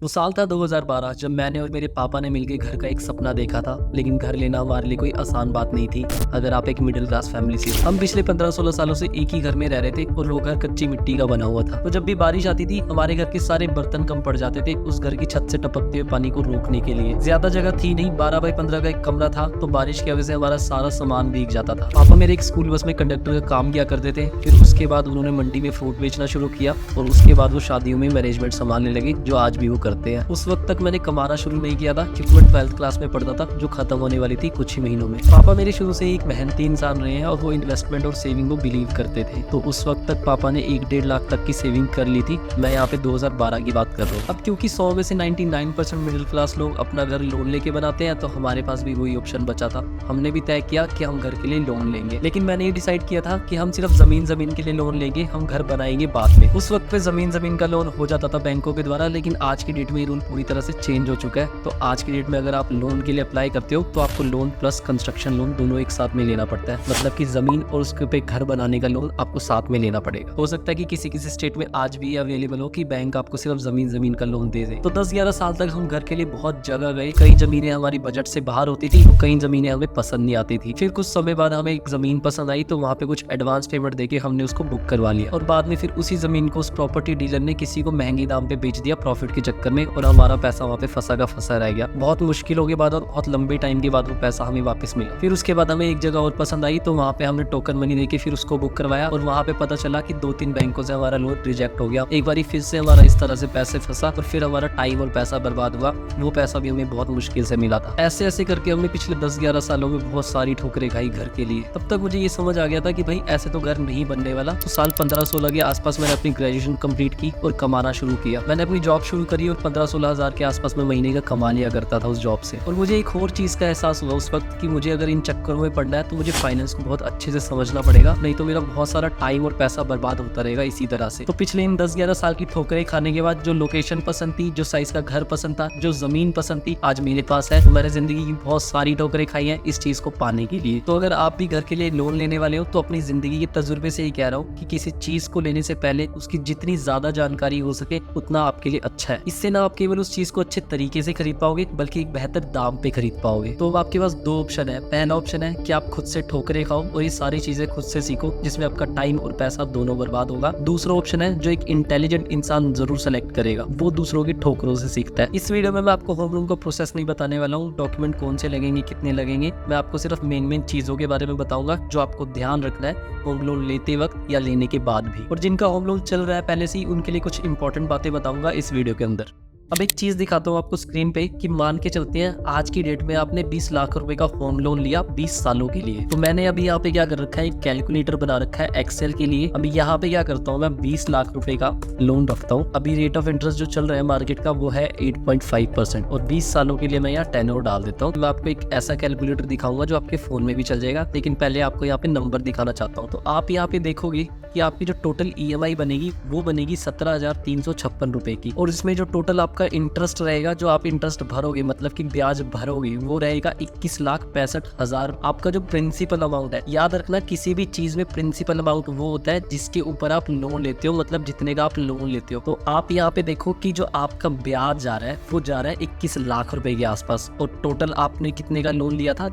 वो साल था 2012 जब मैंने और मेरे पापा ने मिलकर घर का एक सपना देखा था। लेकिन घर लेना हमारे लिए कोई आसान बात नहीं थी अगर आप एक मिडिल क्लास फैमिली से। हम पिछले 15-16 सालों से एक ही घर में रह रहे थे और वो घर कच्ची मिट्टी का बना हुआ था। तो जब भी बारिश आती थी हमारे घर के सारे बर्तन कम पड़ जाते थे उस घर की छत से टपकते हुए पानी को रोकने के लिए। ज्यादा जगह थी नहीं, 12x15 का एक कमरा था, तो बारिश की वजह से हमारा सारा सामान भीग जाता था। पापा मेरे एक स्कूल बस में कंडक्टर का काम किया करते थे। फिर उसके बाद उन्होंने मंडी में फ्रूट बेचना शुरू किया और उसके बाद वो शादियों में मैनेजमेंट संभालने लगे, जो आज भी वो करते हैं। उस वक्त तक मैंने कमाना शुरू नहीं किया था क्योंकि मैं 12th क्लास में पढ़ता था, जो खत्म होने वाली थी कुछ ही महीनों में। पापा मेरे शुरू से एक मेहनती इंसान रहे हैं और वो इन्वेस्टमेंट और सेविंग को बिलीव करते थे। तो उस वक्त तक पापा ने 1-1.5 लाख तक की सेविंग कर ली थी। मैं यहाँ पे 2012 की बात कर रहा हूँ। अब क्योंकि 100 में से 99% मिडिल क्लास लोग अपना घर लोन लेके बनाते हैं, तो हमारे पास भी वही ऑप्शन बचा था। हमने भी तय किया कि हम घर के लिए लोन लेंगे, लेकिन मैंने ये डिसाइड किया था कि हम सिर्फ जमीन के लिए लोन लेंगे, हम घर बनाएंगे बाद में। उस वक्त पे जमीन का लोन हो जाता था बैंकों के द्वारा, लेकिन आज की डेट में ये रूल पूरी तरह से चेंज हो चुका है। तो आज की डेट में अगर आप लोन के लिए अप्लाई करते हो तो आपको लोन प्लस कंस्ट्रक्शन लोन दोनों एक साथ में लेना पड़ता है। मतलब कि जमीन और उसके पे घर बनाने का लोन आपको साथ में लेना पड़ेगा। हो सकता है कि किसी किसी स्टेट में आज भी अवेलेबल हो कि बैंक आपको सिर्फ जमीन का लोन दे दे। तो 10-11 साल तक हम घर के लिए बहुत जगह गए। कई जमीनें हमारी बजट से बाहर होती थी, कई जमीनें हमें पसंद नहीं आती थी। फिर कुछ समय बाद हमें एक जमीन पसंद आई, तो वहाँ पे कुछ एडवांस पेमेंट देके हमने उसको बुक करवा लिया और बाद में फिर उसी जमीन को उस प्रॉपर्टी डीलर ने किसी को महंगे दाम पे बेच दिया प्रॉफिट के चक्कर में, और हमारा पैसा वहाँ पे फंसा का फंसा रह गया। बहुत मुश्किलों के बाद और बहुत लंबे टाइम के बाद वो पैसा हमें वापस मिला। फिर उसके बाद हमें एक जगह और पसंद आई, तो वहाँ पे हमने टोकन मनी देके फिर उसको बुक करवाया और वहाँ पे पता चला कि 2-3 बैंकों से हमारा लोन रिजेक्ट हो गया। एक बार फिर से हमारा इस तरह से पैसे फंसा और फिर हमारा टाइम और पैसा बर्बाद हुआ। वो पैसा भी हमें बहुत मुश्किल से मिला था। ऐसे ऐसे करके हमने पिछले 10-11 सालों में बहुत सारी ठोकरें खाई घर के लिए। तब तक मुझे ये समझ आ गया था कि भाई ऐसे तो घर नहीं बनने वाला। तो साल 15-16 के आसपास मैंने अपनी ग्रेजुएशन कंप्लीट की और कमाना शुरू किया। मैंने अपनी जॉब शुरू करी और 15-16 हजार के आसपास में महीने का कमा लिया करता था उस जॉब से। और मुझे एक और चीज का एहसास हुआ उस वक्त कि मुझे अगर इन चक्करों में पड़ना है तो मुझे फाइनेंस को बहुत अच्छे से समझना पड़ेगा, नहीं तो मेरा बहुत सारा टाइम और पैसा बर्बाद होता रहेगा इसी तरह से। तो पिछले इन 10-11 साल की ठोकरें खाने के बाद जो लोकेशन पसंद थी, जो साइज का घर पसंद था, जो जमीन पसंद थी, आज मेरे पास है। तो मैंने जिंदगी की बहुत सारी ठोकरें खाई हैं इस चीज को पाने के लिए। तो अगर आप भी घर के लिए लोन लेने वाले हो तो अपनी जिंदगी के तजुर्बे से ही कह रहा हूँ कि किसी चीज को लेने से पहले उसकी जितनी ज्यादा जानकारी हो सके उतना आपके लिए अच्छा है। इससे ना आप केवल उस चीज को अच्छे तरीके से खरीद पाओगे बल्कि एक बेहतर दाम पे खरीद पाओगे। तो आपके पास 2 ऑप्शन है। पहला ऑप्शन है कि आप खुद से ठोकरें खाओ और ये सारी चीजें खुद से सीखो, जिसमें आपका टाइम और पैसा दोनों बर्बाद होगा। दूसरा ऑप्शन है जो एक इंटेलिजेंट इंसान जरूर सेलेक्ट करेगा, वो दूसरों की ठोकरों से सीखता है। इस वीडियो में मैं आपको होम लोन का प्रोसेस नहीं बताने वाला हूँ, डॉक्यूमेंट कौन से लगेंगे, कितने लगेंगे। मैं आपको सिर्फ मेन चीजों के बारे में बताऊंगा जो आपको ध्यान रखना है होम लोन लेते वक्त या लेने के बाद भी। और जिनका होम लोन चल रहा है पहले से ही, उनके लिए कुछ इंपॉर्टेंट बातें बताऊंगा इस वीडियो के अंदर। अब एक चीज दिखाता हूँ आपको स्क्रीन पे कि मान के चलते हैं आज की डेट में आपने 20 लाख रुपए का होम लोन लिया 20 सालों के लिए। तो मैंने अभी यहाँ पे क्या कर रखा है, एक कैलकुलेटर बना रखा है एक्सेल के लिए। अभी यहाँ पे क्या करता हूँ, मैं 20 लाख रुपए का लोन रखता हूँ। अभी रेट ऑफ इंटरेस्ट जो चल रहा है मार्केट का वो है 8.5% और 20 सालों के लिए मैं यहाँ टेन्योर डाल देता हूँ। मैं आपको एक ऐसा कैलकुलेटर दिखाऊंगा जो आपके फोन में भी चल जाएगा, लेकिन पहले आपको यहाँ पे नंबर दिखाना चाहता हूँ। तो आप यहाँ पे देखोगे कि आपकी जो टोटल EMI बनेगी वो बनेगी 17,356 रुपए की, और इसमें जो टोटल आपका इंटरेस्ट रहेगा, जो आप इंटरेस्ट भरोगे मतलब कि ब्याज भरोगे, वो रहेगा 21,65,000। आपका जो प्रिंसिपल अमाउंट है, याद रखना किसी भी चीज में प्रिंसिपल अमाउंट वो होता है जिसके ऊपर आप लोन लेते हो, मतलब जितने का आप लोन लेते हो। तो आप यहाँ पे देखो कि जो आपका ब्याज जा रहा है वो जा रहा है 21 लाख रुपए के आसपास, और टोटल आपने कितने का लोन लिया था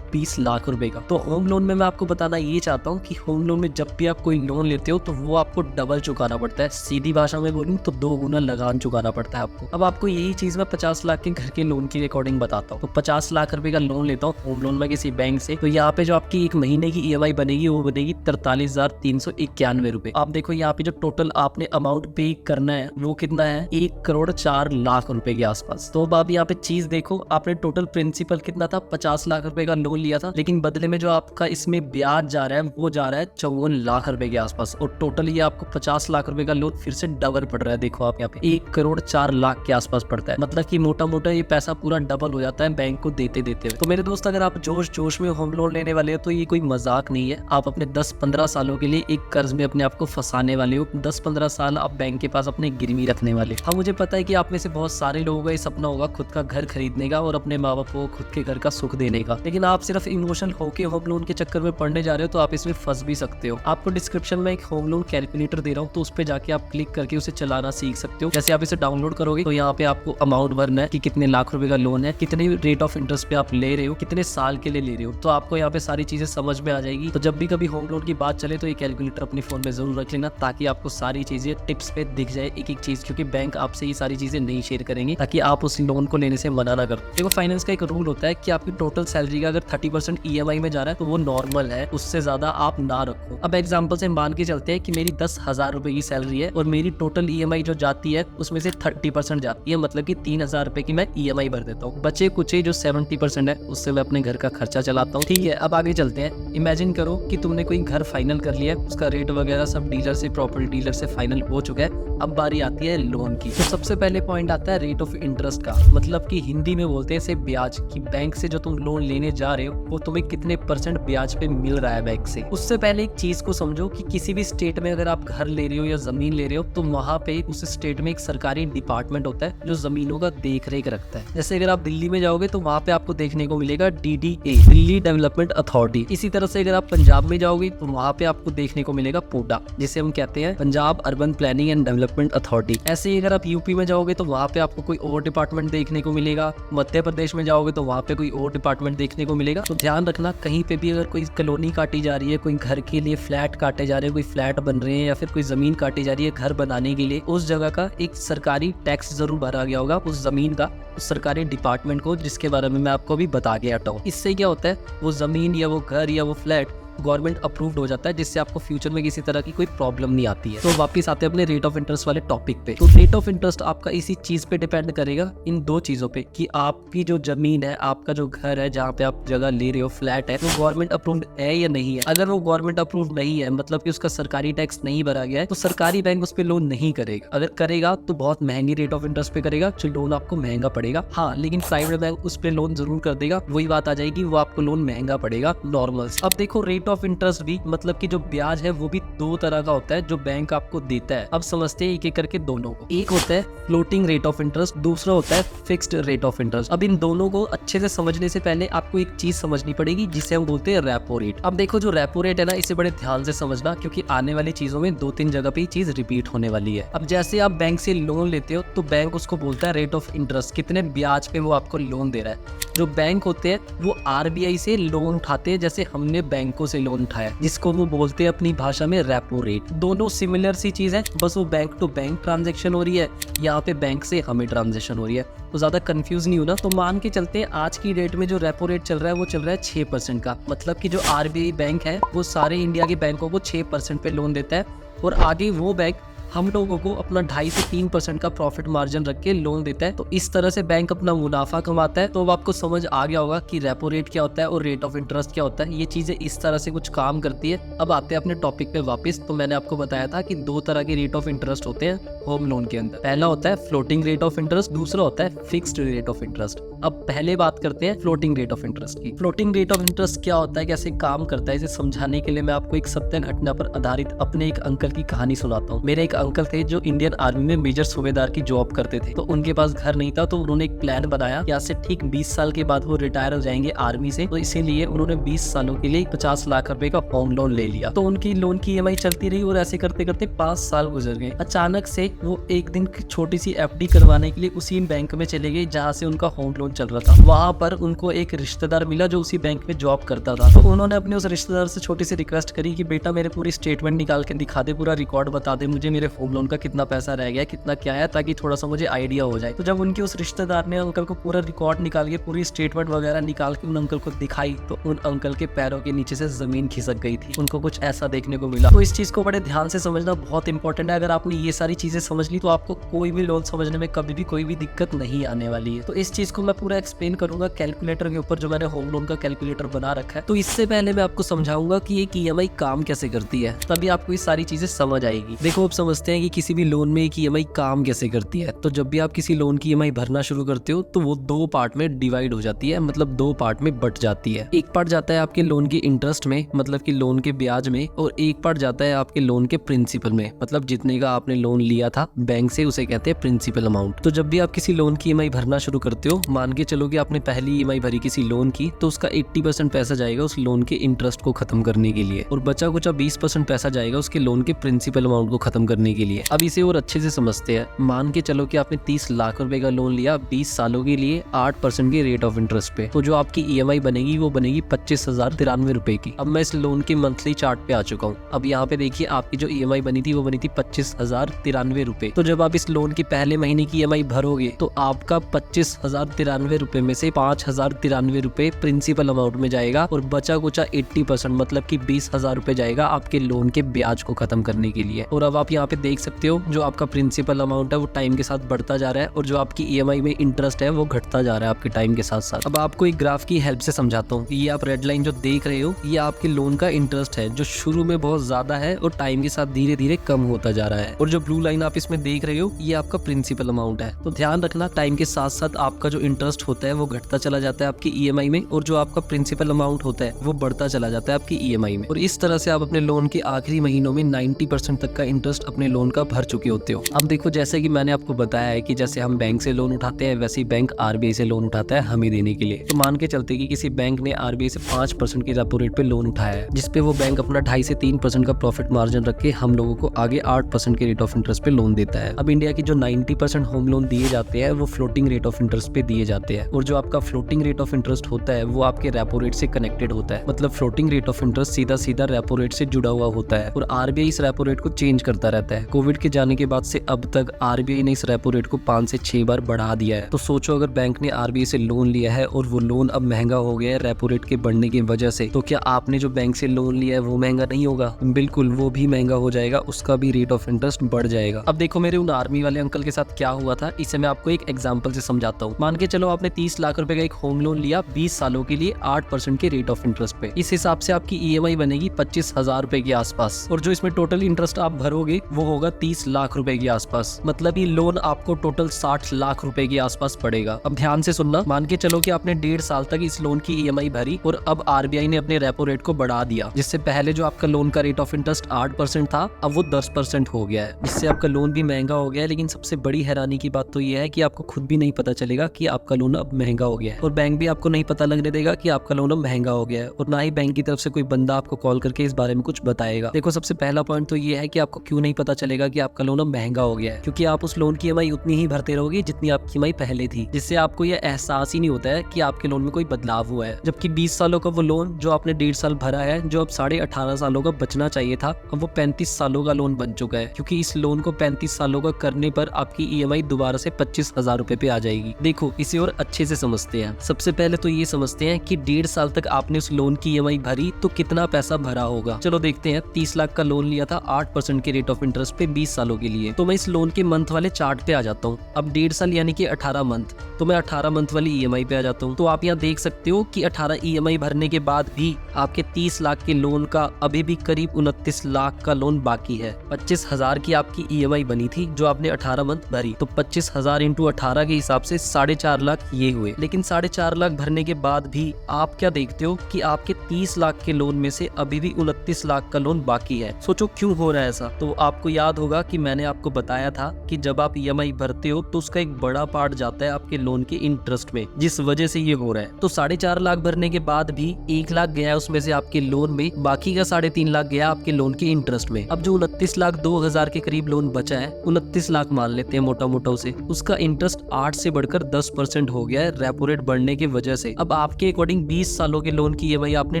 20 लाख रुपए का। तो होम लोन में मैं आपको बताना ये चाहता हूँ कि होम लोन में जब भी आप कोई लोन लेते हो तो वो आपको डबल चुकाना पड़ता है। सीधी भाषा में बोलूं तो 2 गुना लगान चुकाना पड़ता है आपको। अब आपको यही चीज मैं 50 लाख के घर के लोन की अकॉर्डिंग बताता हूँ। तो 50 लाख रुपए का लोन लेता हूँ होम लोन में किसी बैंक से, तो यहाँ पे जो आपकी एक महीने की EMI बनेगी वो बनेगी 43,391 रुपए। आप देखो यहाँ पे जो टोटल आपने अमाउंट पे करना है वो कितना है, 1,04,00,000 रुपए के आसपास। तो अब आप यहाँ पे चीज देखो, आपने टोटल प्रिंसिपल कितना था, 50 लाख रुपए का लोन लिया था, लेकिन बदले में जो आपका इसमें ब्याज जा रहा है वो जा रहा है 54 लाख रुपए के आसपास, और टोटल ये आपको 50 लाख रुपए का लोन फिर से डबल पड़ रहा है। देखो आप यहाँ पे 1,04,00,000 के आसपास पड़ता है, मतलब कि मोटा मोटा ये पैसा पूरा डबल हो जाता है बैंक को देते देते हुए। तो मेरे दोस्त अगर आप जोश में होम लोन लेने वाले हो तो ये कोई मजाक नहीं है। आप अपने 10-15 सालों के लिए एक कर्ज में अपने आप को फंसाने वाले हो। 10-15 साल आप बैंक के पास अपने गिरवी रखने वाले। हाँ, मुझे पता है कि आप में से बहुत सारे लोगों का ये सपना होगा खुद का घर खरीदने का और अपने माँ बाप को खुद के घर का सुख देने का, लेकिन आप सिर्फ इमोशनल होके होम लोन के चक्कर में पड़ने जा रहे हो तो आप इसमें फंस भी सकते हो। आपको डिस्क्रिप्शन में एक होम लोन कैलकुलेटर दे रहा हूँ, तो उस पर जाके आप क्लिक करके उसे चलाना सीख सकते हो। जैसे आप इसे डाउनलोड करोगे जाओगे तो यहाँ पे आपको अमाउंट भरना है कि कितने लाख रुपए का लोन है, कितने रेट ऑफ इंटरेस्ट पे आप ले रहे हो, कितने साल के लिए ले रहे हो, तो आपको यहाँ पे सारी चीजें समझ में आ जाएगी। तो जब भी कभी होम लोन की बात चले तो ये कैलकुलेटर अपने फोन में जरूर रख लेना, ताकि आपको सारी चीजें टिप्स पे दिख जाए एक एक चीज, क्योंकि बैंक आपसे ये सारी चीजें नहीं शेयर करेंगे ताकि आप उस लोन को लेने से मना ना करो। देखो फाइनेंस का एक रूल होता है कि आपकी टोटल सैलरी का अगर 30% EMI में जा रहा है तो वो नॉर्मल है, उससे ज्यादा आप ना रखो। अब एग्जाम्पल से मान के चलते हैं कि मेरी 10,000 रुपए की सैलरी है और मेरी टोटल EMI जो जाती है उसमें से 30% जाती है, मतलब कि 3,000 रुपए की मैं EMI भर देता हूँ। बचे कुछ ही जो 70% है उससे मैं अपने घर का खर्चा चलाता हूँ। ठीक है, अब आगे चलते हैं। इमेजिन करो कि तुमने कोई घर फाइनल कर लिया है, उसका रेट वगैरह सब डीलर से, प्रॉपर्टी डीलर से फाइनल हो चुका है। अब बारी आती है लोन की। तो सबसे पहले पॉइंट आता है रेट ऑफ इंटरेस्ट का, मतलब कि हिंदी में बोलते हैं इसे ब्याज, कि बैंक से जो तुम लोन लेने जा रहे हो वो तुम्हें कितने % ब्याज पे मिल रहा है बैंक से। उससे पहले एक चीज को समझो कि किसी भी स्टेट में अगर आप घर ले रहे हो या जमीन ले रहे हो तो वहाँ पे उस स्टेट में एक सरकारी डिपार्टमेंट होता है जो जमीनों का देख रेख रखता है। जैसे अगर आप दिल्ली में जाओगे तो वहाँ पे आपको देखने को मिलेगा DDA, दिल्ली डेवलपमेंट अथॉरिटी। इसी तरह से अगर आप पंजाब में जाओगे तो वहाँ पे आपको देखने को मिलेगा पोडा, जिसे हम कहते हैं Punjab urban planning and development authority. ऐसे ही अगर आप यूपी में जाओगे तो वहाँ पे आपको कोई और डिपार्टमेंट देखने को मिलेगा। मध्य प्रदेश में जाओगे तो वहाँ पे कोई और डिपार्टमेंट देखने को मिलेगा। तो ध्यान रखना, कहीं पे भी अगर कोई कॉलोनी काटी जा रही है, कोई घर के लिए फ्लैट काटे जा रहे हैं, कोई फ्लैट बन रहे हैं या फिर कोई जमीन काटी जा रही है घर बनाने के लिए, उस जगह का एक सरकारी टैक्स जरूर भरा गया होगा उस जमीन का, उस सरकारी डिपार्टमेंट को, जिसके बारे में मैं आपको अभी बता के हटा हूँ। इससे क्या होता है, वो जमीन या वो घर या वो फ्लैट गवर्नमेंट अप्रूव्ड हो जाता है, जिससे आपको फ्यूचर में किसी तरह की कोई प्रॉब्लम नहीं आती है। तो वापस आते हैं अपने रेट ऑफ इंटरेस्ट वाले टॉपिक पे। तो रेट ऑफ इंटरेस्ट आपका इसी चीज पे डिपेंड करेगा, इन दो चीजों पे, कि आपकी जो जमीन है, आपका जो घर है, जहाँ पे आप जगह ले रहे हो, फ्लैट है, वो गवर्नमेंट अप्रूव्ड है या नहीं है। अगर वो गवर्नमेंट अप्रूव्ड नहीं है, मतलब कि उसका सरकारी टैक्स नहीं भरा गया है, तो सरकारी बैंक उस पर लोन नहीं करेगा। अगर करेगा तो बहुत महंगी रेट ऑफ इंटरेस्ट पे करेगा, जो लोन आपको महंगा पड़ेगा। हाँ, लेकिन प्राइवेट बैंक उस पर लोन जरूर कर देगा। वही बात आ जाएगी, वो आपको लोन महंगा पड़ेगा नॉर्मल। अब देखो, रेट ऑफ इंटरेस्ट भी, मतलब कि जो ब्याज है वो भी दो तरह का होता है जो बैंक आपको देता है। अब समझते हैं एक एक करके दोनों को। एक होता है फ्लोटिंग रेट ऑफ इंटरेस्ट, दूसरा होता है फिक्स्ड रेट ऑफ इंटरेस्ट। अब इन दोनों को अच्छे से समझने से पहले आपको एक चीज समझनी पड़ेगी जिसे हम बोलते हैं रेपो रेट। अब देखो, जो रेपो रेट है ना, इसे बड़े ध्यान से समझना, क्योंकि आने वाली चीजों में 2-3 जगह पे चीज रिपीट होने वाली है। अब जैसे आप बैंक से लोन लेते हो तो बैंक उसको बोलता है रेट ऑफ इंटरेस्ट, कितने ब्याज पे वो आपको लोन दे रहा है। जो बैंक होते हैं वो RBI से लोन उठाते हैं, जैसे हमने बैंकों से लोन उठाया, जिसको वो बोलते हैं अपनी भाषा में रेपो रेट। दोनों सिमिलर सी चीज है, बस वो बैंक टू बैंक ट्रांजैक्शन हो रही है, यहाँ पे बैंक से हमें ट्रांजैक्शन हो रही है। तो ज्यादा कंफ्यूज नहीं होना। तो मान के चलते हैं आज की डेट में जो रेपो रेट चल रहा है वो चल रहा है 6% का, मतलब कि जो RBI बैंक है वो सारे इंडिया के बैंकों को 6% पे लोन देता है, और आगे वो बैंक हम लोगों को अपना 2.5 से 3% का प्रॉफिट मार्जिन रख के लोन देता है। तो इस तरह से बैंक अपना मुनाफा कमाता है। तो अब आपको समझ आ गया होगा कि रेपो रेट क्या होता है और रेट ऑफ इंटरेस्ट क्या होता है। ये चीजें इस तरह से कुछ काम करती है। अब आते हैं अपने टॉपिक पे वापस। तो मैंने आपको बताया था कि दो तरह के रेट ऑफ इंटरेस्ट होते हैं होम लोन के अंदर। पहला होता है फ्लोटिंग रेट ऑफ इंटरेस्ट, दूसरा होता है फिक्स्ड रेट ऑफ इंटरेस्ट। अब पहले बात करते हैं फ्लोटिंग रेट ऑफ इंटरेस्ट की। फ्लोटिंग रेट ऑफ इंटरेस्ट क्या होता है, कैसे काम करता है, इसे समझाने के लिए मैं आपको एक सत्य घटना पर आधारित अपने एक अंकल की कहानी सुनाता हूँ। मेरे एक अंकल थे जो इंडियन आर्मी में मेजर सूबेदार की जॉब करते थे। तो उनके पास घर नहीं था, तो उन्होंने एक प्लान बनाया कि आज से ठीक 20 साल के बाद वो रिटायर हो जाएंगे आर्मी से। तो इसीलिए उन्होंने 20 सालों के लिए 50 लाख रुपए का होम लोन ले लिया। तो उनकी लोन की EMI चलती रही और ऐसे करते करते 5 साल गुजर गए। अचानक से वो एक दिन छोटी सी FD करवाने के लिए उसी बैंक में चले गए जहाँ से उनका होम लोन चल रहा था। वहां पर उनको एक रिश्तेदार मिला जो उसी बैंक में जॉब करता था। तो उन्होंने अपने उस रिश्तेदार से छोटी सी रिक्वेस्ट करी कि बेटा मेरे पूरी स्टेटमेंट निकाल के दिखा दे, पूरा रिकॉर्ड बता दे मुझे, मेरे होम लोन का कितना पैसा रह गया, कितना क्या है, ताकि थोड़ा सा मुझे आइडिया हो जाए। तो जब उनके उस रिश्तेदार ने अंकल को पूरा रिकॉर्ड निकाल के, पूरी स्टेटमेंट वगैरह निकाल के उन अंकल को दिखाई, तो उन अंकल के पैरों के नीचे से जमीन खिसक गई थी। उनको कुछ ऐसा देखने को मिला। तो इस चीज को बड़े ध्यान से समझना बहुत इंपॉर्टेंट है। अगर आपने ये सारी चीजें समझ ली तो आपको कोई भी लोन समझने में कभी भी कोई भी दिक्कत नहीं आने वाली है। तो इस चीज को मैं पूरा एक्सप्लेन करूंगा कैलकुलेटर के ऊपर, जो मैंने होम लोन का कैलकुलेटर बना रखा है। तो इससे पहले मैं आपको समझाऊंगा कि एक EMI काम कैसे करती है, तभी आपको ये सारी चीजें समझ आएगी। देखो, अब समझते हैं कि किसी भी लोन में एक EMI काम कैसे करती है। तो जब भी आप किसी लोन की EMI भरना शुरू करते हो तो वो 2 पार्ट में डिवाइड हो जाती है, मतलब 2 पार्ट में बट जाती है। एक पार्ट जाता है आपके लोन के इंटरेस्ट में, मतलब कि लोन के ब्याज में, और एक पार्ट जाता है आपके लोन के प्रिंसिपल में, मतलब जितने का आपने लोन लिया था बैंक से, उसे कहते हैं प्रिंसिपल अमाउंट। तो जब भी आप किसी लोन की EMI भरना शुरू करते हो, मान के चलो कि आपने पहली EMI भरी किसी लोन की, तो उसका 80% पैसा जाएगा उस लोन के इंटरेस्ट को खत्म करने के लिए, और बचा कुचा 20% पैसा जाएगा उसके लोन के प्रिंसिपल अमाउंट को खत्म करने करने के लिए। अब इसे और अच्छे से समझते हैं। मान के चलो कि आपने 30 लाख रुपए का लोन लिया 20 सालों के लिए 8% के रेट ऑफ इंटरेस्ट पे, तो जो आपकी EMI बनेगी वो बनेगी 25,093 रुपए की। अब मैं इस लोन के मंथली चार्ट पे आ चुका हूँ। अब यहाँ पे देखिए आपकी जो EMI बनी थी वो बनी थी 25,093 रुपए। तो जब आप इस लोन की पहले महीने की EMI भरोगे तो आपका 25,093 रुपए में से 5,093 रुपए प्रिंसिपल अमाउंट में जाएगा और बचा कुचा 80% मतलब कि 20,000 रुपए जाएगा आपके लोन के ब्याज को खत्म करने के लिए। और अब आप यहाँ पे देख सकते हो जो आपका प्रिंसिपल अमाउंट है वो टाइम के साथ बढ़ता जा रहा है और जो आपकी EMI में इंटरेस्ट है वो घटता जा रहा है आपके टाइम के साथ साथ। अब आपको एक ग्राफ की हेल्प से समझाता हूँ। ये आप रेड लाइन जो देख रहे हो ये आपके लोन का इंटरेस्ट है जो शुरू में बहुत ज्यादा है और टाइम के साथ धीरे धीरे कम होता जा रहा है। और जो ब्लू लाइन आप इसमें देख रहे हो ये आपका प्रिंसिपल अमाउंट है। तो ध्यान रखना टाइम के साथ साथ आपका जो इंटरेस्ट होता है वो घटता चला जाता है आपकी EMI में और जो आपका प्रिंसिपल अमाउंट होता है वो बढ़ता चला जाता है आपकी EMI में। और इस तरह से आप अपने लोन के आखिरी महीनों में 90% तक का इंटरेस्ट अपने लोन का भर चुके होते हो। अब देखो जैसे कि मैंने आपको बताया है कि जैसे हम बैंक से लोन उठाते हैं वैसे ही बैंक RBI से लोन उठाता है हमें देने के लिए। तो मान के चलते कि किसी बैंक ने RBI से 5% की रेपो रेट पे लोन उठाया है जिसपे वो बैंक अपना 2.5 से 3% का प्रॉफिट मार्जिन रख के हम लोगों को आगे 8% के रेट ऑफ इंटरेस्ट पे लोन देता है। अब इंडिया की जो 90% होम लोन दिए जाते हैं वो फ्लोटिंग रेट ऑफ इंटरेस्ट पे दिए जाते हैं और जो आपका फ्लोटिंग रेट ऑफ इंटरेस्ट होता है वो आपके रेपो रेट से कनेक्टेड होता है। मतलब फ्लोटिंग रेट ऑफ इंटरेस्ट सीधा सीधा रेपो रेट से जुड़ा हुआ होता है और RBI इस रेपो रेट को चेंज करता रहता है। कोविड के जाने के बाद से अब तक RBI ने इस रेपो रेट को 5 से 6 बार बढ़ा दिया है। तो सोचो अगर बैंक ने RBI से लोन लिया है और वो लोन अब महंगा हो गया है रेपो रेट के बढ़ने की वजह से, तो क्या आपने जो बैंक से लोन लिया है वो महंगा नहीं होगा? बिल्कुल वो भी महंगा हो जाएगा, उसका भी रेट ऑफ इंटरेस्ट बढ़ जाएगा। अब देखो मेरे उन आर्मी वाले अंकल के साथ क्या हुआ था इसे मैं आपको एक एग्जांपल से समझाता हूँ। मान के चलो आपने 30 लाख रुपए का एक होम लोन लिया 20 सालों के लिए 8% के रेट ऑफ इंटरेस्ट पे। इस हिसाब से आपकी EMI बनेगी 25,000 रुपए के आसपास और जो इसमें टोटल इंटरेस्ट आप भरोगे वो होगा 30 लाख रुपए के आसपास। मतलब ये लोन आपको टोटल 60 लाख रुपए के आसपास पड़ेगा। अब ध्यान से सुनना, मान के चलो कि आपने 1.5 साल तक इस लोन की EMI भरी और अब RBI ने अपने रेपो रेट को बढ़ा दिया, जिससे पहले जो आपका लोन का रेट ऑफ इंटरेस्ट 8% था अब वो 10% हो गया है, जिससे आपका लोन भी महंगा हो गया है। लेकिन सबसे बड़ी हैरानी की बात तो ये है कि आपको खुद भी नहीं पता चलेगा कि आपका लोन अब महंगा हो गया है और बैंक भी आपको नहीं पता लगने देगा कि आपका लोन अब महंगा हो गया है और ना ही बैंक की तरफ से कोई बंदा आपको कॉल करके इस बारे में कुछ बताएगा। देखो सबसे पहला पॉइंट तो ये है कि आपको क्यों नहीं पता चलेगा कि आपका लोन अब महंगा हो गया है, क्योंकि आप उस लोन की EMI उतनी ही भरते रहोगे जितनी आपकी EMI पहले थी, जिससे आपको यह एहसास ही नहीं होता है कि आपके लोन में कोई बदलाव हुआ है। जबकि 20 सालों का वो लोन जो आपने 1.5 साल भरा है, जो अब 18.5 सालों का बचना चाहिए था, अब वो 35 सालों का लोन बन चुका है, क्योंकि इस लोन को 35 सालों का करने पर आपकी EMI दोबारा से 25,000 रुपए पे आ जाएगी। देखो इसे और अच्छे से समझते हैं। सबसे पहले तो ये समझते हैं कि 1.5 साल तक आपने उस लोन की EMI भरी तो कितना पैसा भरा होगा। चलो देखते हैं। 30 लाख का लोन लिया था 8% के रेट ऑफ इंटरेस्ट पे 20 सालों के लिए। तो मैं इस लोन के मंथ वाले चार्ट पे आ जाता हूँ। अब 1.5 साल यानी कि 18 मंथ, तो मैं 18 मंथ वाली EMI पे आ जाता हूँ। तो आप यहाँ देख सकते हो कि 18 EMI भरने के बाद भी आपके 30 लाख के लोन का अभी भी करीब 29 लाख का लोन बाकी है। 25,000 की आपकी EMI बनी थी जो आपने 18 मंथ भरी, तो 25,000 इंटू 18 के हिसाब से 4.5 लाख ये हुए। लेकिन 4.5 लाख भरने के बाद भी आप क्या देखते हो कि आपके 30 लाख के लोन में से अभी भी 29 लाख का लोन बाकी है। सोचो क्यों हो रहा है ऐसा? तो आपको याद होगा कि मैंने आपको बताया था कि जब आप EMI भरते हो तो उसका एक बड़ा पार्ट जाता है आपके लोन के इंटरेस्ट में, जिस वजह से ये हो रहा है। तो 4.5 लाख भरने के बाद भी 1 लाख गया उसमें से आपके लोन में, बाकी का 3.5 लाख गया आपके लोन के इंटरेस्ट में। अब जो 29 लाख 2,000 के करीब लोन बचा है, 29 लाख मान लेते हैं मोटा मोटा उसे, उसका इंटरेस्ट 8 से बढ़कर 10% हो गया है रेपो रेट बढ़ने की वजह से। अब आपके अकॉर्डिंग 20 सालों के लोन की EMI आपने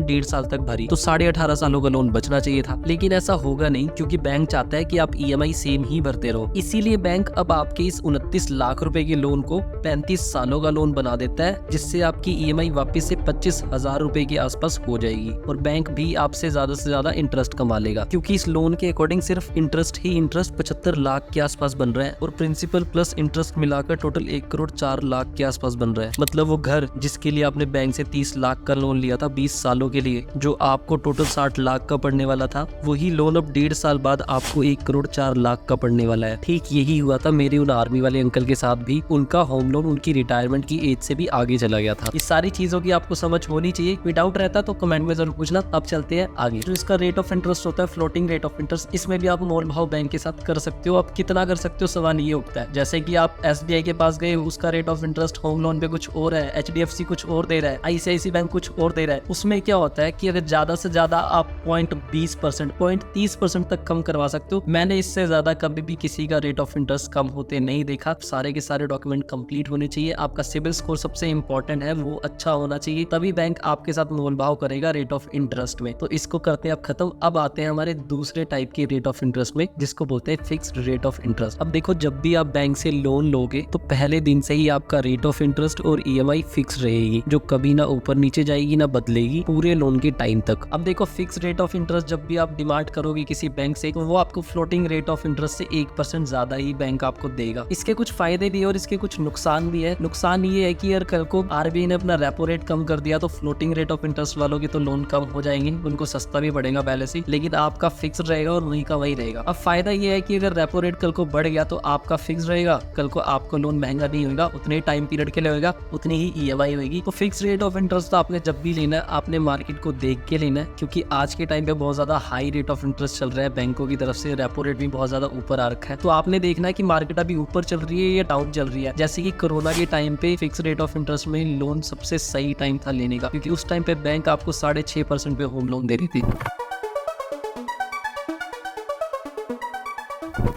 1.5 साल तक भरी, तो 18.5 सालों का लोन बचना चाहिए था। लेकिन ऐसा होगा नहीं, क्योंकि बैंक चाहता है कि आप EMI सेम ही भरते रहो। इसीलिए बैंक अब आपके इस 29 लाख रुपए के लोन को 35 सालों का लोन बना देता है, जिससे आपकी EMI वापस से 25,000 रुपए के आसपास हो जाएगी और बैंक भी आपसे ज्यादा इंटरेस्ट कमा लेगा, क्योंकि इस लोन के अकॉर्डिंग सिर्फ इंटरेस्ट ही इंटरेस्ट 75 लाख के आसपास बन रहा है और प्रिंसिपल प्लस इंटरेस्ट मिलाकर टोटल 1,04,00,000 के आसपास बन रहा है। मतलब वो घर जिसके लिए आपने बैंक से 30 लाख का लोन लिया था 20 सालों के लिए, जो आपको टोटल 60 लाख का पड़ने वाला था, वही लोन अब 1.5 साल बाद आपको 1,04,00,000 का पड़ने वाला है। ठीक यही हुआ था मेरे उन आर्मी वाले अंकल के साथ भी। उनका होम लोन उनकी रिटायरमेंट की एज से भी आगे चला गया था। इस सारी चीजों की आपको समझ होनी चाहिए। कोई डाउट रहता तो कमेंट में जरूर पूछना। अब चलते हैं आगे। जो इसका रेट ऑफ इंटरेस्ट होता है फ्लोटिंग रेट ऑफ इंटरेस्ट, इसमें भी आप मोल भाव बैंक के साथ कर सकते हो। आप कितना कर सकते हो सवाल ये उठता है। जैसे कि आप SBI के पास गए, उसका rate of interest home loan पे कुछ और है, HDFC कुछ और दे रहा है, ICICI बैंक कुछ और दे रहा है। उसमें क्या होता है कि अगर ज्यादा से ज्यादा आप 0.20%, 0.30% तक कम करवा सकते हो मैंने इससे ज्यादा कभी भी किसी का रेट ऑफ इंटरेस्ट कम होते नहीं देखा। सारे के सारे डॉक्यूमेंट कंप्लीट होने चाहिए। आपका सिविल स्कोर सबसे इंपॉर्टेंट है, वो अच्छा होना चाहिए, तभी बैंक आपके साथ मोलभाव करेगा रेट ऑफ इंटरेस्ट में। तो इसको करते हैं अब खत्म। अब आते हैं हमारे दूसरे टाइप के रेट ऑफ इंटरेस्ट में, जिसको बोलते हैं फिक्स्ड रेट ऑफ इंटरेस्ट। अब देखो, जब भी आप बैंक से लोन लोगे तो पहले दिन से ही आपका रेट ऑफ इंटरेस्ट और ईएमआई फिक्स रहेगी, जो कभी ना ऊपर नीचे जाएगी ना बदलेगी पूरे लोन के टाइम तक। अब देखो, फिक्स रेट ऑफ इंटरेस्ट जब भी आप डिमांड करोगे किसी बैंक से, तो वो आपको फ्लोटिंग रेट ऑफ इंटरेस्ट से 1% ज्यादा ही बैंक आपको देगा। इसके कुछ फायदे भी है और इसके कुछ नुकसान भी है। नुकसान ये है कि यार कल को आरबीआई ने अपना रेपो रेट कम कर दिया तो फ्लोटिंग रेट ऑफ इंटरेस्ट वालों के तो लोन कम हो जाएंगे, उनको सस्ता भी पड़ेगा पहले से, लेकिन आपका फिक्स रहेगा और वही का वही रहेगा। अब फायदा ये है कि अगर रेपो रेट कल को बढ़ गया तो आपका फिक्स रहेगा, कल को आपको लोन महंगा नहीं होगा, उतने टाइम पीरियड के लिए होगा, उतनी ही ईएमआई होगी। तो फिक्स रेट ऑफ इंटरेस्ट तो आपने जब भी लेना है आपने मार्केट को देख के लेना है, क्योंकि आज के टाइम पे बहुत ज्यादा हाई रेट ऑफ इंटरेस्ट चल रहा है बैंकों की तरफ से, रेपो रेट भी बहुत ज्यादा ऊपर आ रखा है। तो आपने देखना है कि मार्केट अभी ऊपर चल रही है या डाउन चल रही है। जैसे कि कोरोना के टाइम पे फिक्स रेट ऑफ इंटरेस्ट में लोन सबसे सही टाइम था लेने का, क्योंकि उस टाइम पे बैंक आपको 6.5% पे होम लोन दे रही थी।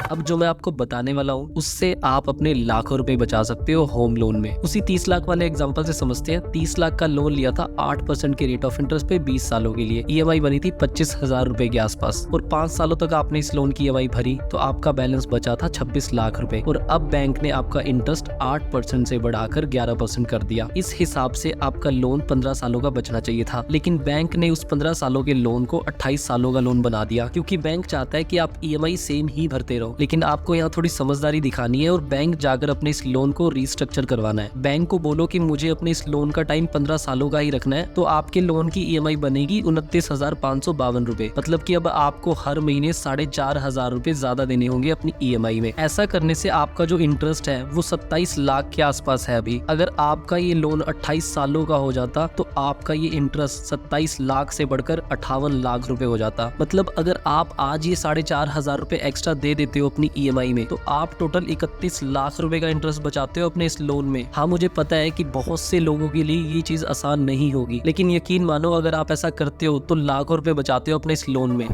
अब जो मैं आपको बताने वाला हूँ उससे आप अपने लाखों रुपए बचा सकते हो होम लोन में। उसी 30 लाख वाले एग्जांपल से समझते हैं। 30 लाख का लोन लिया था 8% के रेट ऑफ इंटरेस्ट पे 20 सालों के लिए। ईएमआई बनी थी 25,000 रुपए के आसपास और 5 सालों तक आपने इस लोन की ईएमआई भरी तो आपका बैलेंस बचा था 26 लाख रुपए। और अब बैंक ने आपका इंटरेस्ट 8% से बढ़ाकर 11% कर दिया। इस हिसाब से आपका लोन 15 सालों का बचना चाहिए था, लेकिन बैंक ने उस 15 सालों के लोन को 28 सालों का लोन बना दिया, क्योंकि बैंक चाहता है कि आप ईएमआई सेम ही भरते रहो। लेकिन आपको यहाँ थोड़ी समझदारी दिखानी है और बैंक जाकर अपने इस लोन को रीस्ट्रक्चर करवाना है। बैंक को बोलो कि मुझे अपने इस लोन का टाइम 15 सालों का ही रखना है, तो आपके लोन की ईएमआई बनेगी 29,552 रुपए। मतलब कि अब आपको हर महीने 4,500 रुपए ज्यादा देने होंगे अपनी ईएमआई में। ऐसा करने से आपका जो इंटरेस्ट है वो 27 लाख के आसपास है अभी। अगर आपका ये लोन 28 सालों का हो जाता तो आपका ये इंटरेस्ट 27 लाख से बढ़कर 58 लाख रुपए हो जाता। मतलब अगर आप आज ये 4,500 रुपए एक्स्ट्रा दे देते हो अपनी ईएमआई में, तो आप टोटल 31 लाख रुपए का इंटरेस्ट बचाते हो अपने इस लोन में। हाँ, मुझे पता है कि बहुत से लोगों के लिए ये चीज आसान नहीं होगी, लेकिन यकीन मानो अगर आप ऐसा करते हो तो लाखों रुपए बचाते हो अपने इस लोन में।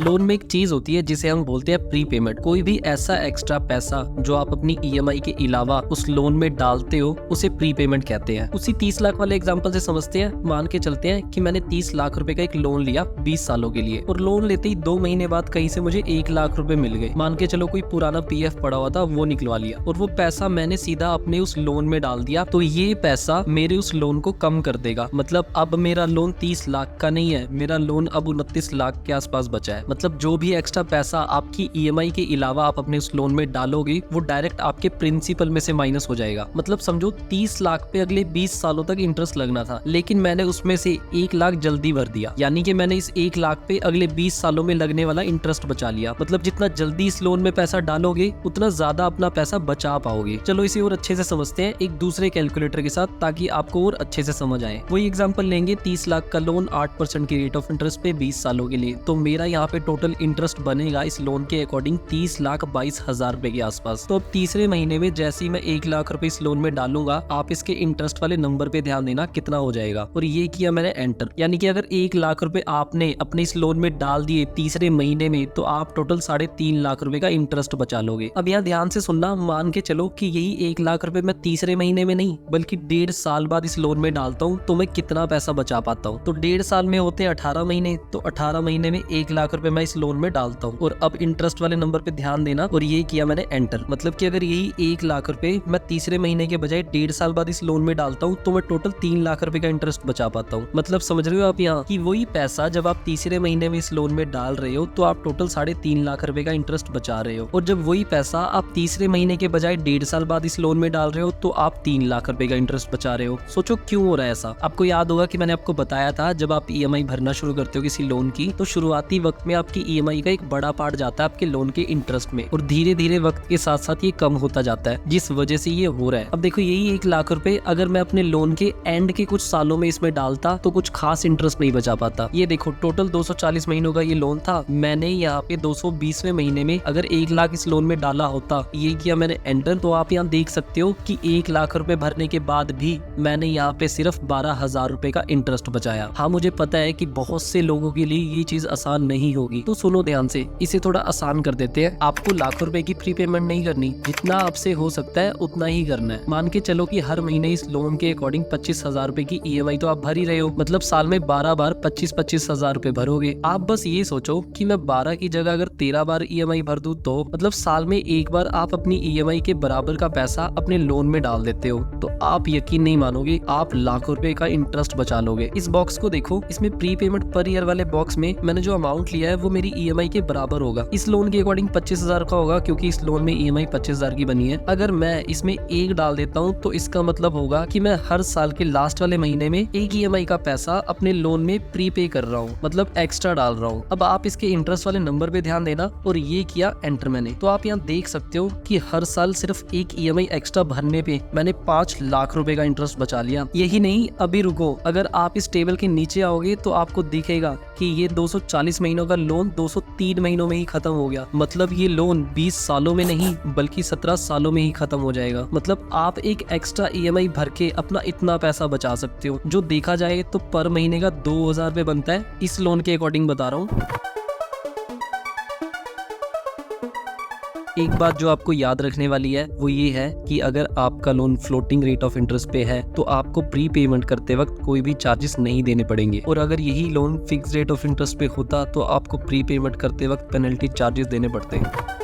लोन में एक चीज होती है जिसे हम बोलते हैं प्री पेमेंट। कोई भी ऐसा एक्स्ट्रा पैसा जो आप अपनी ईएमआई के अलावा उस लोन में डालते हो उसे प्री पेमेंट कहते हैं। उसी 30 लाख वाले एग्जांपल से समझते हैं। मान के चलते हैं कि मैंने 30 लाख रुपए का एक लोन लिया 20 सालों के लिए, और लोन लेते ही 2 महीने बाद कहीं से मुझे 1 लाख रुपए मिल गए। मान के चलो कोई पुराना पीएफ पड़ा हुआ था वो निकलवा लिया, और वो पैसा मैंने सीधा अपने उस लोन में डाल दिया। तो ये पैसा मेरे उस लोन को कम कर देगा। मतलब अब मेरा लोन 30 लाख का नहीं है, मेरा लोन अब 29 लाख के आसपास बचा है। मतलब जो भी एक्स्ट्रा पैसा आपकी ईएमआई के अलावा आप अपने उस लोन में डालोगे वो डायरेक्ट आपके प्रिंसिपल में से माइनस हो जाएगा। मतलब समझो 30 लाख पे अगले 20 सालों तक इंटरेस्ट लगना था, लेकिन मैंने उसमें से 1 लाख जल्दी भर दिया, यानी कि मैंने इस 1 लाख पे अगले 20 सालों में लगने वाला इंटरेस्ट बचा लिया। मतलब जितना जल्दी इस लोन में पैसा डालोगे उतना ज्यादा अपना पैसा बचा पाओगे। चलो इसे और अच्छे से समझते हैं एक दूसरे कैलकुलेटर के साथ, ताकि आपको और अच्छे से समझ आए। वही एग्जांपल लेंगे, 30 लाख का लोन 8% की रेट ऑफ इंटरेस्ट पे 20 सालों के लिए। तो मेरा यहाँ पे टोटल इंटरेस्ट बनेगा इस लोन के अकॉर्डिंग 30,22,000 रुपए के आसपास। तो अब तीसरे महीने में जैसे ही मैं 1 लाख रुपए इस लोन में डालूंगा, आप इसके इंटरेस्ट वाले नंबर पे ध्यान देना कितना हो जाएगा। और ये किया मैंने एंटर, यानी कि अगर 1 लाख रुपए आपने अपने इस लोन में डाल दिए तीसरे महीने में, तो आप टोटल 3.5 लाख रुपए का इंटरेस्ट बचा लोगे। अब यहाँ ध्यान से सुनना, मान के चलो कि यही 1 लाख रुपए मैं तीसरे महीने में नहीं बल्कि 1.5 साल बाद इस लोन में डालता हूँ, तो मैं कितना पैसा बचा पाता हूँ। तो 1.5 साल में होते हैं 18 महीने, तो 18 महीने में 1 लाख रुपए मैं इस लोन में डालता हूँ। और अब इंटरेस्ट वाले नंबर पे ध्यान देना, और ये किया मैंने एंटर। मतलब कि अगर यही 1 लाख रुपए मैं तीसरे महीने के बजाय 1.5 साल बाद इस लोन में डालता हूँ, तो मैं टोटल 3 लाख रुपए का इंटरेस्ट बचा पाता हूँ। मतलब समझ रहे हो आप यहाँ कि वही पैसा जब आप तीसरे महीने में इस लोन में डाल रहे हो तो आप टोटल 3.5 लाख रुपए का इंटरेस्ट बचा रहे हो, और जब वही पैसा आप तीसरे महीने के बजाय 1.5 साल बाद इस लोन में डाल रहे हो तो आप 3 लाख रुपए का इंटरेस्ट बचा रहे हो। सोचो क्यों हो रहा है ऐसा। आपको याद होगा कि मैंने आपको बताया था जब आप ईएमआई भरना शुरू करते हो किसी लोन की, तो शुरुआती वक्त में में आपकी ईएमआई का एक बड़ा पार्ट जाता है आपके लोन के इंटरेस्ट में, और धीरे धीरे वक्त के साथ साथ ये कम होता जाता है, जिस वजह से ये हो रहा है। अब देखो यही 1 लाख रुपए अगर मैं अपने लोन के एंड के कुछ सालों में इसमें डालता तो कुछ खास इंटरेस्ट नहीं बचा पाता। ये देखो टोटल 240 महीनों का ये लोन था, मैंने यहाँ पे 220वें महीने में अगर 1 लाख इस लोन में डाला होता, ये किया मैंने एंटर, तो आप यहाँ देख सकते हो कि 1 लाख रुपए भरने के बाद भी मैंने यहाँ पे सिर्फ 12,000 रुपए का इंटरेस्ट बचाया। हाँ मुझे पता है कि बहुत से लोगों के लिए ये चीज आसान नहीं होगी, तो सुनो ध्यान से, इसे थोड़ा आसान कर देते हैं। आपको लाखों रुपए की प्री पेमेंट नहीं करनी, जितना आपसे हो सकता है उतना ही करना है। मान के चलो कि हर महीने इस लोन के अकॉर्डिंग 25,000 रुपए की ईएमआई तो आप भर ही रहे हो, मतलब साल में 12 बार 25,000 रुपए भरोगे। आप बस ये सोचो कि मैं 12 की जगह अगर 13 बार ईएमआई भर दूं, तो मतलब साल में एक बार आप अपनी ईएमआई के बराबर का पैसा अपने लोन में डाल देते हो, तो आप यकीन नहीं मानोगे, आप लाखों रुपए का इंटरेस्ट बचा लोगे। इस बॉक्स को देखो, इसमें प्री पेमेंट पर ईयर वाले बॉक्स में मैंने जो अमाउंट लिया है वो मेरी ईएमआई के बराबर होगा। इस लोन के अकॉर्डिंग 25,000 का होगा, क्योंकि इस लोन में ईएमआई 25,000 की बनी है। अगर मैं इसमें एक डाल देता हूँ तो इसका मतलब होगा कि मैं हर साल के लास्ट वाले महीने में एक ईएमआई का पैसा अपने लोन में प्री पे कर रहा हूँ, मतलब एक्स्ट्रा डाल रहा हूँ। अब आप इसके इंटरेस्ट वाले नंबर पे ध्यान देना, और ये किया एंटर मैंने, तो आप यहाँ देख सकते हो कि हर साल सिर्फ एक ईएमआई एक्स्ट्रा भरने पे मैंने 5 लाख रुपए का इंटरेस्ट बचा लिया। यही नहीं, अभी रुको, अगर आप इस टेबल के नीचे आओगे तो आपको दिखेगा कि ये 240 महीनों का लोन 203 महीनों में ही खत्म हो गया। मतलब ये लोन 20 सालों में नहीं बल्कि 17 सालों में ही खत्म हो जाएगा। मतलब आप एक एक्स्ट्रा ईएमआई भर के अपना इतना पैसा बचा सकते हो, जो देखा जाए तो पर महीने का 2,000 रुपए बनता है, इस लोन के अकॉर्डिंग बता रहा हूँ। एक बात जो आपको याद रखने वाली है वो ये है कि अगर आपका loan floating rate of interest पे है तो आपको प्री पेमेंट करते वक्त कोई भी चार्जेस नहीं देने पड़ेंगे, और अगर यही loan fix rate of interest पे होता तो आपको प्री पेमेंट करते वक्त पेनल्टी चार्जेस देने पड़ते हैं।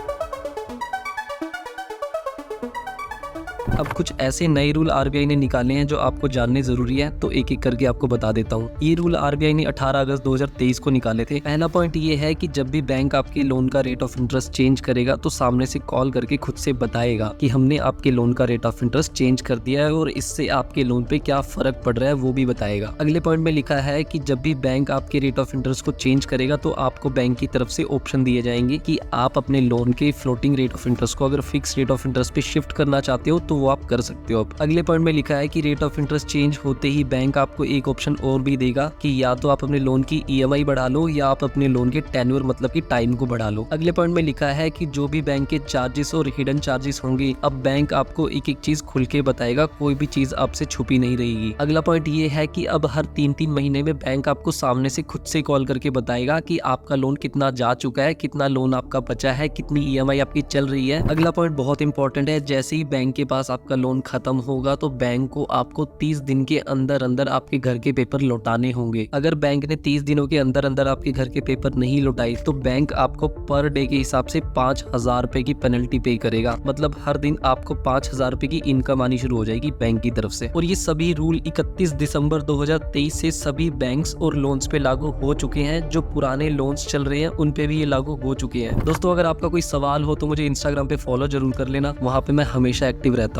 अब कुछ ऐसे नए रूल आरबीआई ने निकाले हैं जो आपको जानने जरूरी है, तो एक एक करके आपको बता देता हूँ। ये रूल आरबीआई ने 18 अगस्त 2023 को निकाले थे। पहला पॉइंट ये है कि जब भी बैंक आपके लोन का रेट ऑफ इंटरेस्ट चेंज करेगा तो सामने से कॉल करके खुद से बताएगा कि हमने आपके लोन का रेट ऑफ इंटरेस्ट चेंज कर दिया है और इससे आपके लोन पे क्या फर्क पड़ रहा है वो भी बताएगा। अगले पॉइंट में लिखा है कि जब भी बैंक आपके रेट ऑफ इंटरेस्ट को चेंज करेगा तो आपको बैंक की तरफ से ऑप्शन दिए जाएंगे कि आप अपने लोन के फ्लोटिंग रेट ऑफ इंटरेस्ट को अगर फिक्स रेट ऑफ इंटरेस्ट पे शिफ्ट करना चाहते हो तो वो आप कर सकते हो। अब अगले पॉइंट में लिखा है कि रेट ऑफ इंटरेस्ट चेंज होते ही बैंक आपको एक ऑप्शन और भी देगा कि या तो आप अपने लोन की ईएमआई बढ़ा लो या आप अपने लोन के टेन्योर मतलब की टाइम को बढ़ा लो। अगले पॉइंट में लिखा है कि जो भी बैंक के चार्जेस और हिडन चार्जेस होंगे अब बैंक आपको एक एक चीज खुल के बताएगा, कोई भी चीज आपसे छुपी नहीं रहेगी। अगला पॉइंट ये है कि अब हर 3-3 महीने में बैंक आपको सामने से खुद से कॉल करके बताएगा कि आपका लोन कितना जा चुका है, कितना लोन आपका बचा है, कितनी ईएमआई आपकी चल रही है। अगला पॉइंट बहुत इंपॉर्टेंट है, जैसे ही बैंक के पास आपका लोन खत्म होगा तो बैंक को आपको 30 दिन के अंदर अंदर आपके घर के पेपर लौटाने होंगे। अगर बैंक ने 30 दिनों के अंदर अंदर आपके घर के पेपर नहीं लौटाए तो बैंक आपको पर डे के हिसाब से 5,000 रुपए की पेनल्टी पे करेगा। मतलब हर दिन आपको 5,000 रुपए की इनकम आनी शुरू हो जाएगी बैंक की तरफ से। और ये सभी रूल 31 दिसंबर 2023 से सभी बैंक्स और लोन्स पे लागू हो चुके हैं। जो पुराने लोन्स चल रहे हैं उन पे भी ये लागू हो चुके हैं। दोस्तों अगर आपका कोई सवाल हो तो मुझे इंस्टाग्राम पे फॉलो जरूर कर लेना, वहाँ पे मैं हमेशा एक्टिव रहता हूँ।